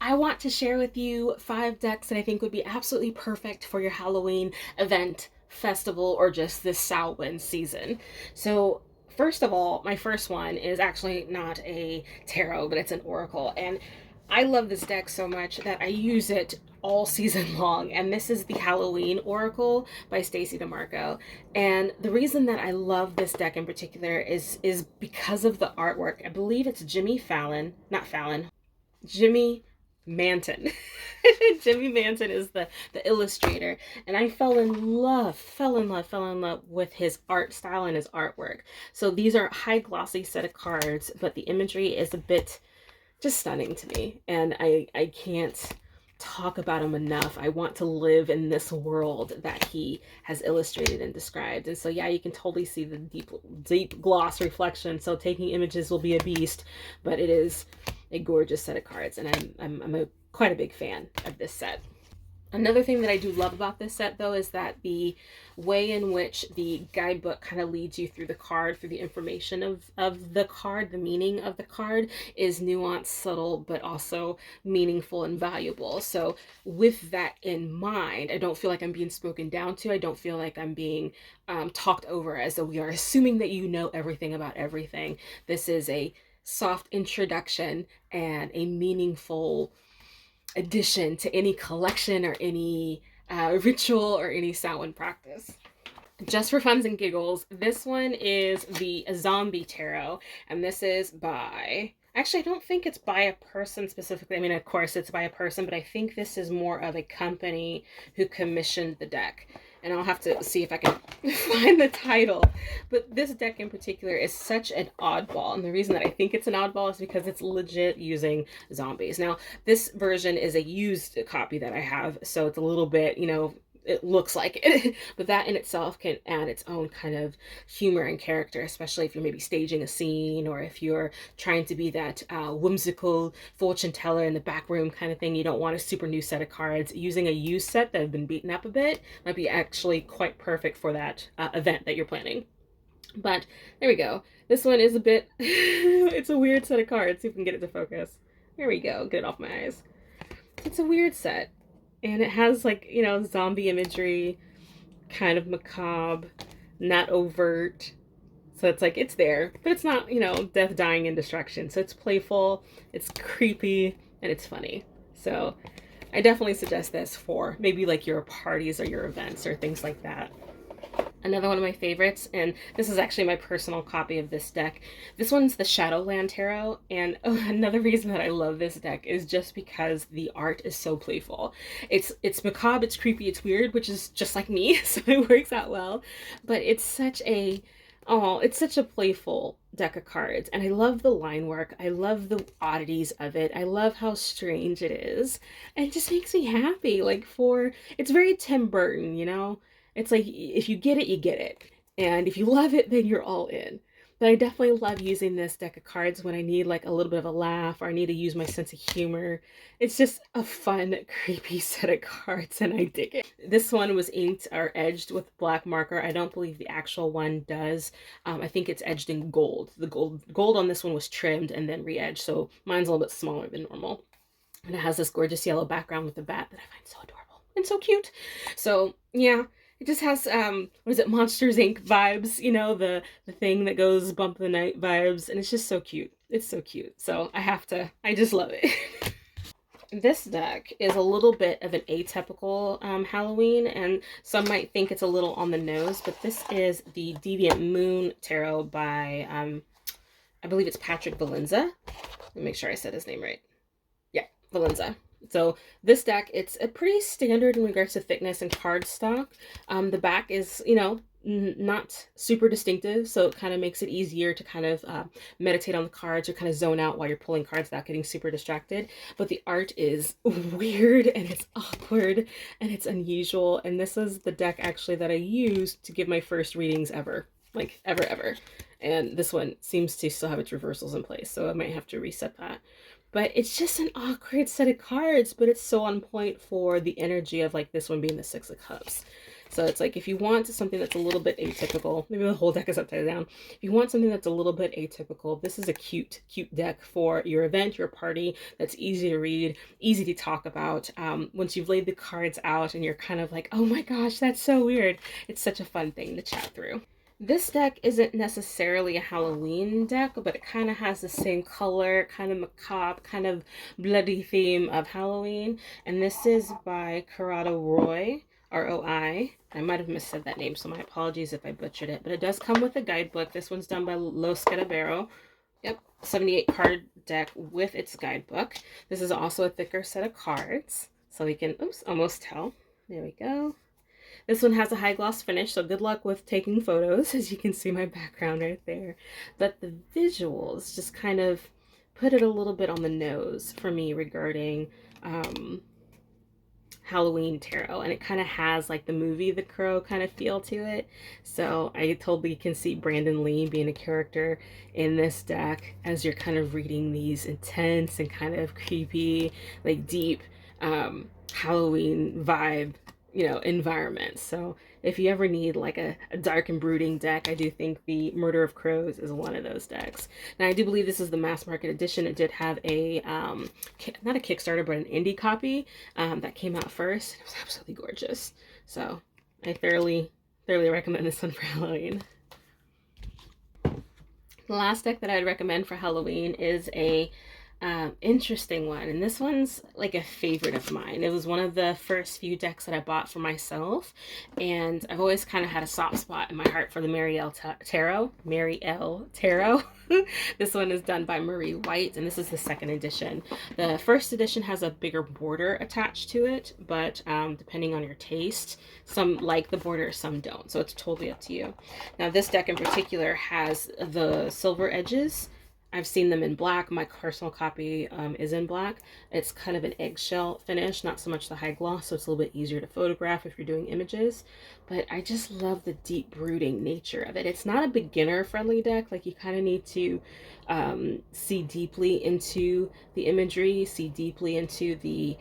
I want to share with you 5 decks that I think would be absolutely perfect for your Halloween event, festival, or just this Samhain season. So, first of all, my first one is actually not a tarot, but it's an oracle. And I love this deck so much that I use it all season long. And this is the Halloween Oracle by Stacey DeMarco. And the reason that I love this deck in particular is because of the artwork. I believe it's Jimmy Fallon, not Fallon, Jimmy Manton. Jimmy Manton is the illustrator, and I fell in love with his art style and his artwork. So these are high glossy set of cards, but the imagery is a bit just stunning to me, and I can't talk about him enough. I want to live in this world that he has illustrated and described. And so yeah, you can totally see the deep gloss reflection. So taking images will be a beast, but it is a gorgeous set of cards, and I'm quite a big fan of this set. Another thing that I do love about this set, though, is that the way in which the guidebook kind of leads you through the card, through the information of the card, the meaning of the card, is nuanced, subtle, but also meaningful and valuable. So with that in mind, I don't feel like I'm being spoken down to. I don't feel like I'm being talked over as though we are assuming that you know everything about everything. This is a soft introduction and a meaningful addition to any collection or any ritual or any Samhain practice. Just for funs and giggles, this one is the Zombie Tarot, and this is by... Actually, I don't think it's by a person specifically. I mean, of course, it's by a person, but I think this is more of a company who commissioned the deck. And I'll have to see if I can find the title. But this deck in particular is such an oddball. And the reason that I think it's an oddball is because it's legit using zombies. Now, this version is a used copy that I have, so it's a little bit, it looks like it, but that in itself can add its own kind of humor and character, especially if you're maybe staging a scene, or if you're trying to be that whimsical fortune teller in the back room kind of thing. You don't want a super new set of cards. Using a used set that have been beaten up a bit might be actually quite perfect for that event that you're planning. But there we go. This one is a bit, it's a weird set of cards. See if we can get it to focus. There we go. Get it off my eyes. It's a weird set. And it has, like, zombie imagery, kind of macabre, not overt. So it's like, it's there, but it's not, death, dying, and destruction. So it's playful, it's creepy, and it's funny. So I definitely suggest this for maybe like your parties or your events or things like that. Another one of my favorites, and this is actually my personal copy of this deck. This one's the Shadowland Tarot, and another reason that I love this deck is just because the art is so playful. It's macabre, it's creepy, it's weird, which is just like me, so it works out well. But it's such a playful deck of cards, and I love the line work. I love the oddities of it. I love how strange it is. And it just makes me happy. It's very Tim Burton, It's like, if you get it, you get it. And if you love it, then you're all in. But I definitely love using this deck of cards when I need like a little bit of a laugh, or I need to use my sense of humor. It's just a fun, creepy set of cards, and I dig it. This one was inked or edged with black marker. I don't believe the actual one does. I think it's edged in gold. The gold on this one was trimmed and then re-edged, so mine's a little bit smaller than normal. And it has this gorgeous yellow background with the bat that I find so adorable and so cute. So yeah. It just has, what is it, Monsters Inc. vibes, the thing that goes bump the night vibes, and it's just so cute. It's so cute. So I just love it. This deck is a little bit of an atypical Halloween, and some might think it's a little on the nose, but this is the Deviant Moon Tarot by, I believe it's Patrick Valenza. Let me make sure I said his name right. Yeah, Valenza. So this deck, it's a pretty standard in regards to thickness and card stock. The back is, not super distinctive, so it kind of makes it easier to kind of meditate on the cards or kind of zone out while you're pulling cards without getting super distracted. But the art is weird, and it's awkward, and it's unusual. And this is the deck actually that I used to give my first readings ever. Like ever. And this one seems to still have its reversals in place, so I might have to reset that. But it's just an awkward set of cards, but it's so on point for the energy of like this one being the Six of Cups. So it's like if you want something that's a little bit atypical, maybe the whole deck is upside down. If you want something that's a little bit atypical, this is a cute deck for your event, your party, that's easy to read, easy to talk about. Once you've laid the cards out and you're kind of like, oh my gosh, that's so weird, it's such a fun thing to chat through. This deck isn't necessarily a Halloween deck, but it kind of has the same color, kind of macabre, kind of bloody theme of Halloween. And this is by Corrado Roy, R-O-I. I might have missaid that name, so my apologies if I butchered it. But it does come with a guidebook. This one's done by Los Cadavero. Yep, 78 card deck with its guidebook. This is also a thicker set of cards, so we can, oops, almost tell. There we go. This one has a high gloss finish, so good luck with taking photos, as you can see my background right there. But the visuals just kind of put it a little bit on the nose for me regarding Halloween tarot, and it kind of has like the movie The Crow kind of feel to it. So I totally can see Brandon Lee being a character in this deck as you're kind of reading these intense and kind of creepy, like deep Halloween vibe, you know, environment. So if you ever need like a dark and brooding deck, I do think the Murder of Crows is one of those decks. Now I do believe this is the mass market edition. It did have a not a Kickstarter, but an indie copy that came out first. It was absolutely gorgeous. So I thoroughly recommend this one for Halloween. The last deck that I'd recommend for Halloween is a interesting one, and this one's like a favorite of mine. It was one of the first few decks that I bought for myself, and I've always kind of had a soft spot in my heart for the Marielle Tarot. This one is done by Marie White, and this is the second edition. The first edition has a bigger border attached to it, but depending on your taste, some like the border, some don't, so it's totally up to you. Now this deck in particular has the silver edges. I've seen them in black. My personal copy is in black. It's kind of an eggshell finish, not so much the high gloss, so it's a little bit easier to photograph if you're doing images. But I just love the deep brooding nature of it. It's not a beginner-friendly deck. Like, you kind of need to see deeply into the imagery, see deeply into the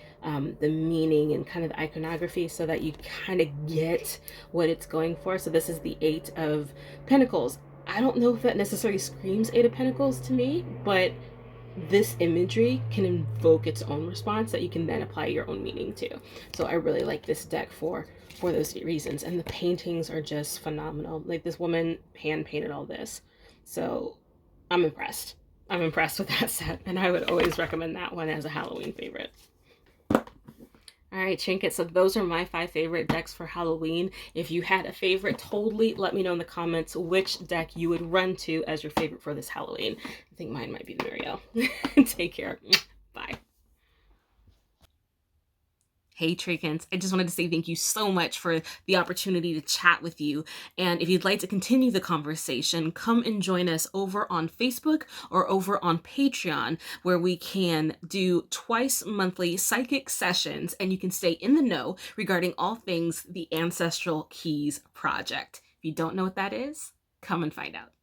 meaning and kind of the iconography so that you kind of get what it's going for. So this is the Eight of Pentacles. I don't know if that necessarily screams Eight of Pentacles to me, but this imagery can invoke its own response that you can then apply your own meaning to. So I really like this deck for those reasons. And the paintings are just phenomenal. Like, this woman hand painted all this. So I'm impressed. I'm impressed with that set, and I would always recommend that one as a Halloween favorite. All right, Trinkets, so those are my 5 favorite decks for Halloween. If you had a favorite, totally let me know in the comments which deck you would run to as your favorite for this Halloween. I think mine might be the Marielle. Take care. Bye. Hey Trinkets, I just wanted to say thank you so much for the opportunity to chat with you. And if you'd like to continue the conversation, come and join us over on Facebook or over on Patreon, where we can do twice monthly psychic sessions and you can stay in the know regarding all things the Ancestral Keys Project. If you don't know what that is, come and find out.